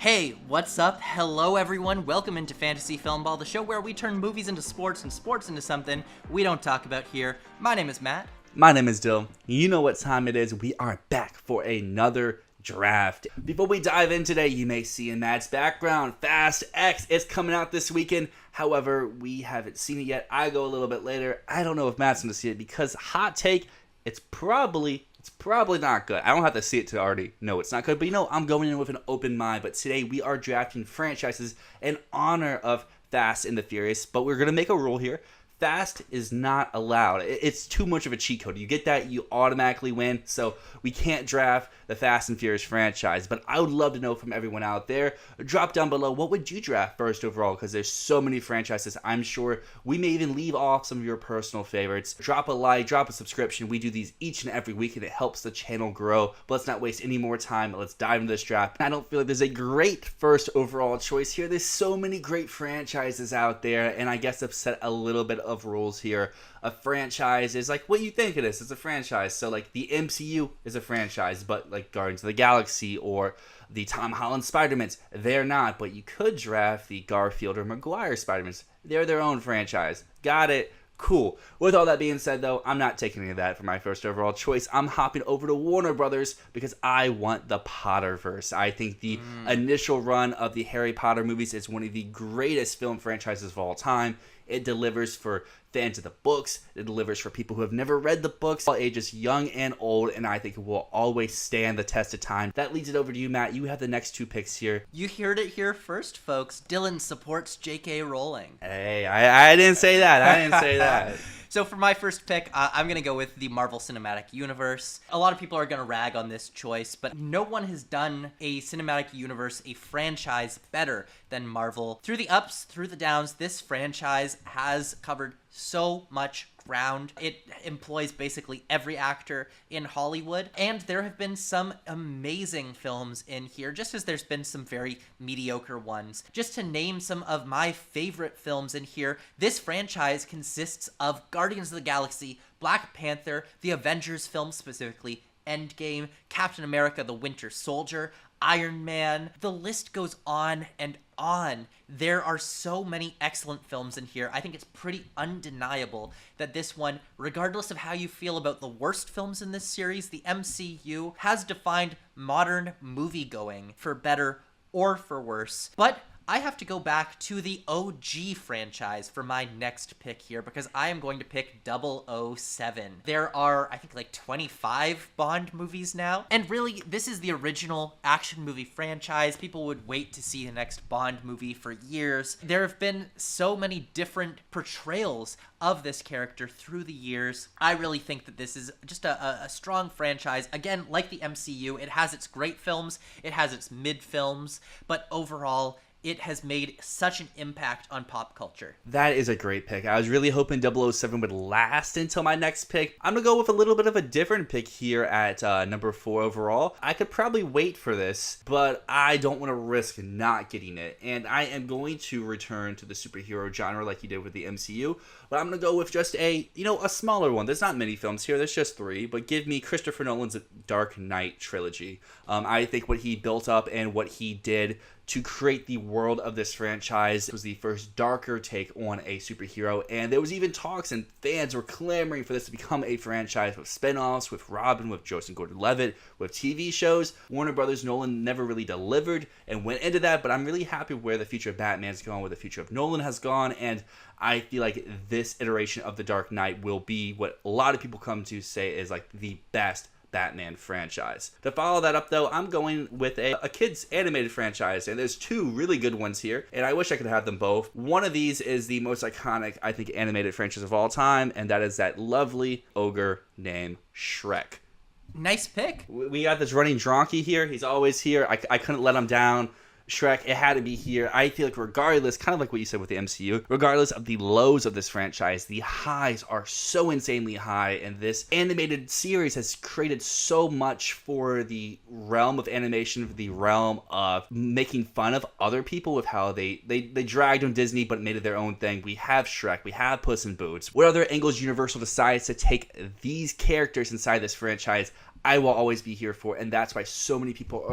Hey, what's up? Hello everyone, welcome into Fantasy Filmball, the show where we turn movies into sports and sports into something we don't talk about here. My name is Matt. My name is Dyl. You know what time it is. We are back for another draft. Before we dive in today, you may see in Matt's background, Fast X is coming out this weekend. However, we haven't seen it yet. I go a little bit later. I don't know if Matt's going to see it because, hot take, it's probably not good. I don't have to see it to already know it's not good. But I'm going in with an open mind. But today we are drafting franchises in honor of Fast and the Furious. But we're going to make a rule here. Fast is not allowed. It's too much of a cheat code. You get that, you automatically win. So we can't draft the Fast and Furious franchise. But I would love to know from everyone out there. Drop down below, what would you draft first overall? Because there's so many franchises. I'm sure we may even leave off some of your personal favorites. Drop a like, drop a subscription. We do these each and every week, and it helps the channel grow. But let's not waste any more time. Let's dive into this draft. I don't feel like there's a great first overall choice here. There's so many great franchises out there, and I guess I've set a little bit of rules here. A franchise is like what you think it is. It's a franchise. So like the MCU is a franchise, but like Guardians of the Galaxy or the Tom Holland Spider-Mans, they're not. But you could draft the Garfield or Maguire Spider-Mans. They're their own franchise. Got it? Cool. With all that being said, though, I'm not taking any of that for my first overall choice. I'm hopping over to Warner Brothers because I want the Potterverse. I think the initial run of the Harry Potter movies is one of the greatest film franchises of all time. It delivers for fans of the books. It delivers for people who have never read the books, all ages young and old, and I think it will always stand the test of time. That leads it over to you, Matt. You have the next two picks here. You heard it here first, folks. Dylan supports J.K. Rowling. Hey, I didn't say that. I didn't say that. So for my first pick, I'm going to go with the Marvel Cinematic Universe. A lot of people are going to rag on this choice, but no one has done a cinematic universe, a franchise, better than Marvel. Through the ups, through the downs, this franchise has covered so much ground. It employs basically every actor in Hollywood, and there have been some amazing films in here, just as there's been some very mediocre ones. Just to name some of my favorite films in here, this franchise consists of Guardians of the Galaxy, Black Panther, the Avengers films specifically, Endgame, Captain America the Winter Soldier, Iron Man. The list goes on and on. There are so many excellent films in here. I think it's pretty undeniable that this one, regardless of how you feel about the worst films in this series, the MCU has defined modern movie-going for better or for worse. But I have to go back to the OG franchise for my next pick here because I am going to pick 007. There are, I think, like 25 Bond movies now. And really, this is the original action movie franchise. People would wait to see the next Bond movie for years. There have been so many different portrayals of this character through the years. I really think that this is just a strong franchise. Again, like the MCU, it has its great films, it has its mid films, but overall, it has made such an impact on pop culture. That is a great pick. I was really hoping 007 would last until my next pick. I'm going to go with a little bit of a different pick here at number 4 overall. I could probably wait for this, but I don't want to risk not getting it. And I am going to return to the superhero genre like you did with the MCU, but I'm going to go with just a smaller one. There's not many films here. There's just 3, but give me Christopher Nolan's Dark Knight trilogy. I think what he built up and what he did to create the world of this franchise was the first darker take on a superhero, and there was even talks and fans were clamoring for this to become a franchise with spin-offs, with Robin, with Joseph Gordon-Levitt, with TV shows. Warner Brothers Nolan never really delivered and went into that, but I'm really happy where the future of Batman's gone, where the future of Nolan has gone, and I feel like this iteration of The Dark Knight will be what a lot of people come to say is like the best Batman franchise. To follow that up, though, I'm going with a kids animated franchise, and there's 2 really good ones here, and I wish I could have them both. One of these is the most iconic, I think, animated franchise of all time, and that is that lovely ogre named Shrek. Nice pick. We got this running donkey here. He's always here. I couldn't let him down. Shrek, it had to be here. I feel like regardless, kind of like what you said with the MCU, regardless of the lows of this franchise, the highs are so insanely high, and this animated series has created so much for the realm of animation, for the realm of making fun of other people with how they dragged on Disney but made it their own thing. We have Shrek, we have Puss in Boots. What other angles Universal decides to take these characters inside this franchise, I will always be here for, and that's why so many people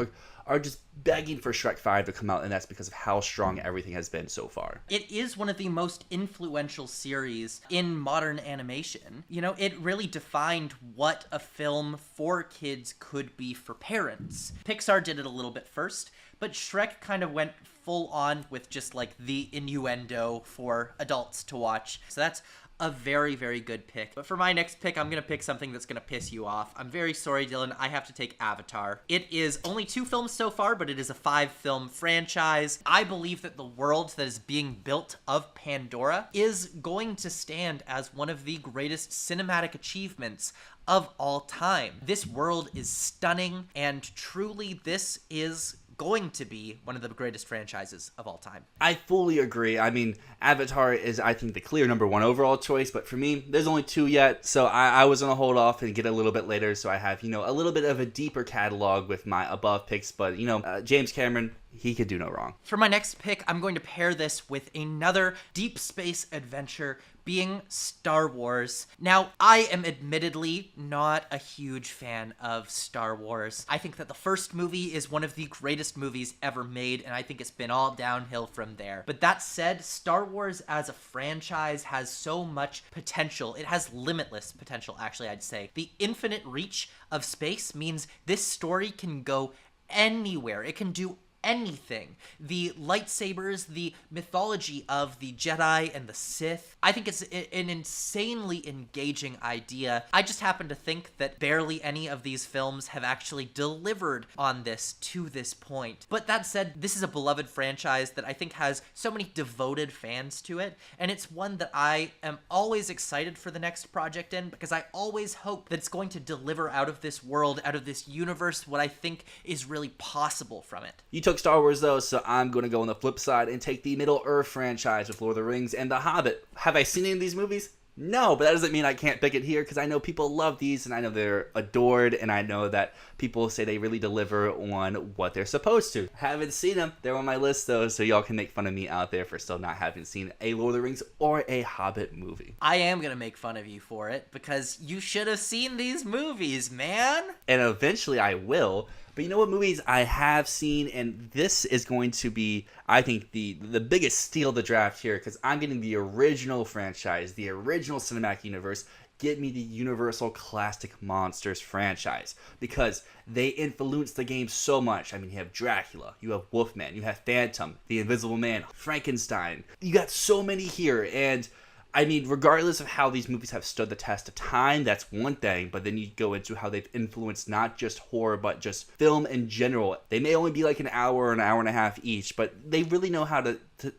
are are just begging for Shrek 5 to come out, and that's because of how strong everything has been so far. It is one of the most influential series in modern animation. You know, it really defined what a film for kids could be for parents. Pixar did it a little bit first, but Shrek kind of went full on with just like the innuendo for adults to watch. So that's a very, very good pick. But for my next pick, I'm going to pick something that's going to piss you off. I'm very sorry, Dylan. I have to take Avatar. It is only 2 films so far, but it is a 5-film franchise. I believe that the world that is being built of Pandora is going to stand as one of the greatest cinematic achievements of all time. This world is stunning, and truly this is going to be one of the greatest franchises of all time. I fully agree. I mean, Avatar is, I think, the clear number 1 overall choice, but for me, there's only 2 yet, so I was going to hold off and get a little bit later, so I have, a little bit of a deeper catalog with my above picks, but, James Cameron, he could do no wrong. For my next pick, I'm going to pair this with another deep space adventure, being Star Wars. Now, I am admittedly not a huge fan of Star Wars. I think that the first movie is one of the greatest movies ever made, and I think it's been all downhill from there. But that said, Star Wars as a franchise has so much potential. It has limitless potential, actually, I'd say. The infinite reach of space means this story can go anywhere. It can do anything. The lightsabers, the mythology of the Jedi and the Sith. I think it's an insanely engaging idea. I just happen to think that barely any of these films have actually delivered on this to this point. But that said, this is a beloved franchise that I think has so many devoted fans to it, and it's one that I am always excited for the next project in, because I always hope that it's going to deliver out of this world, out of this universe, what I think is really possible from it. You took Star Wars though, so I'm going to go on the flip side and take the Middle-earth franchise with Lord of the Rings and The Hobbit. Have I seen any of these movies? No, but that doesn't mean I can't pick it here, because I know people love these, and I know they're adored, and I know that people say they really deliver on what they're supposed to. Haven't seen them. They're on my list, though, so y'all can make fun of me out there for still not having seen a Lord of the Rings or a Hobbit movie. I am going to make fun of you for it, because you should have seen these movies, man! And eventually I will. But you know what movies I have seen, and this is going to be, I think, the biggest steal of the draft here, because I'm getting the original franchise, the original cinematic universe. Get me the Universal Classic Monsters franchise, because they influence the game so much. I mean, you have Dracula, you have Wolfman, you have Phantom, the Invisible Man, Frankenstein. You got so many here, and I mean, regardless of how these movies have stood the test of time, that's one thing, but then you go into how they've influenced not just horror, but just film in general. They may only be like an hour or an hour and a half each, but they really know how to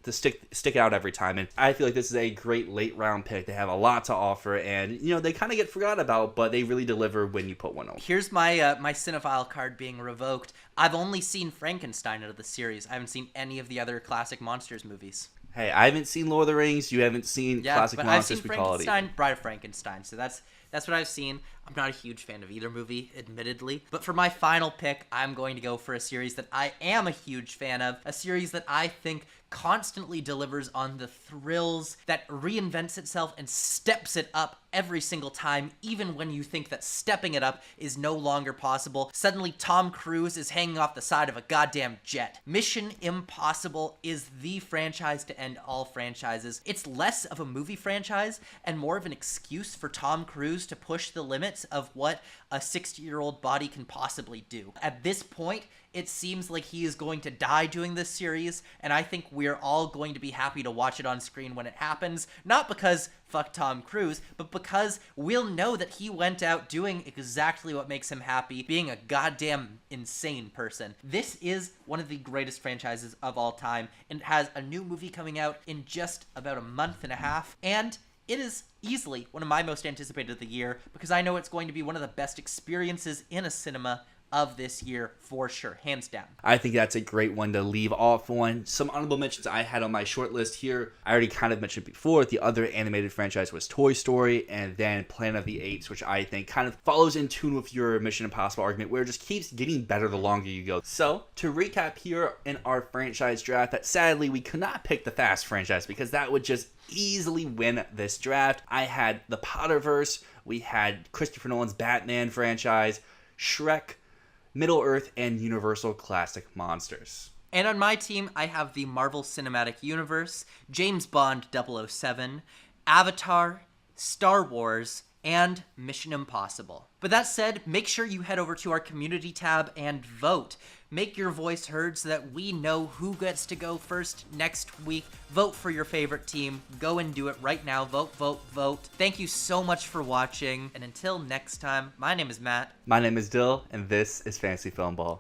stick out every time, and I feel like this is a great late round pick. They have a lot to offer, and, they kind of get forgot about, but they really deliver when you put one on. Here's my my cinephile card being revoked. I've only seen Frankenstein out of the series. I haven't seen any of the other classic monsters movies. Hey, I haven't seen Lord of the Rings. You haven't seen Classic but Monsters. I've seen Frankenstein, Bride of Frankenstein. So that's what I've seen. I'm not a huge fan of either movie, admittedly. But for my final pick, I'm going to go for a series that I am a huge fan of. A series that I think constantly delivers on the thrills, that reinvents itself and steps it up every single time, even when you think that stepping it up is no longer possible. Suddenly, Tom Cruise is hanging off the side of a goddamn jet. Mission Impossible is the franchise to end all franchises. It's less of a movie franchise and more of an excuse for Tom Cruise to push the limits of what a 60-year-old body can possibly do. At this point, it seems like he is going to die doing this series, and I think we're all going to be happy to watch it on screen when it happens, not because fuck Tom Cruise, but because we'll know that he went out doing exactly what makes him happy, being a goddamn insane person. This is one of the greatest franchises of all time, and it has a new movie coming out in just about a month and a half, and it is easily one of my most anticipated of the year, because I know it's going to be one of the best experiences in a cinema of this year for sure, hands down. I think that's a great one to leave off on. Some honorable mentions I had on my short list here. I already kind of mentioned before, the other animated franchise was Toy Story, and then Planet of the Apes, which I think kind of follows in tune with your Mission Impossible argument, where it just keeps getting better the longer you go. So, to recap here in our franchise draft, that sadly we could not pick the Fast franchise, because that would just easily win this draft. I had the Potterverse, we had Christopher Nolan's Batman franchise, Shrek, Middle-earth, and Universal Classic monsters. And on my team, I have the Marvel Cinematic Universe, James Bond 007, Avatar, Star Wars, and Mission Impossible. But that said, make sure you head over to our community tab and vote. Make your voice heard so that we know who gets to go first next week. Vote for your favorite team. Go and do it right now. Vote, vote, vote. Thank you so much for watching. And until next time, my name is Matt. My name is Dyl, and this is Fantasy Filmball.